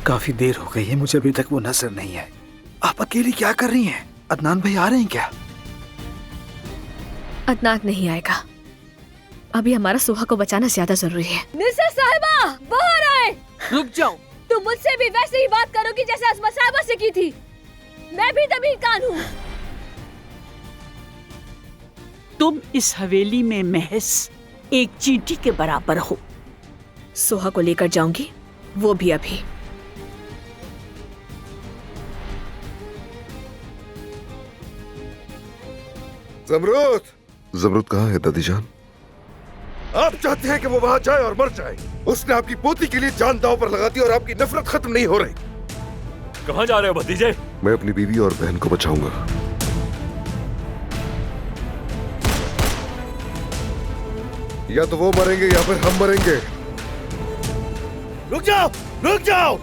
काफी देर हो गई है, मुझे अभी तक वो नजर नहीं है। आप अकेली क्या कर रही हैं? अदनान भाई आ रहे हैं क्या? अदनान नहीं आएगा। अभी हमारा सुहा को बचाना ज्यादा जरूरी है। निसा साहिबा बाहर आए। रुक जाओ। तुम मुझसे भी वैसे ही बात करोगी जैसे अस्मा साहिबा से की थी। मैं भी दमीरकान हूँ। तुम इस हवेली में महज एक चींटी के बराबर हो। सुहा को लेकर जाऊंगी, वो भी अभी। जमरूद कहाँ है दादी जान? आप चाहते हैं कि वो वहां जाए और मर जाए। उसने आपकी पोती के लिए जान दांव पर लगा दी और आपकी नफरत खत्म नहीं हो रही। कहाँ जा रहे हो भतीजे? मैं अपनी बीवी और बहन को बचाऊंगा। या तो वो मरेंगे या फिर हम मरेंगे। रुक जाओ, रुक जाओ।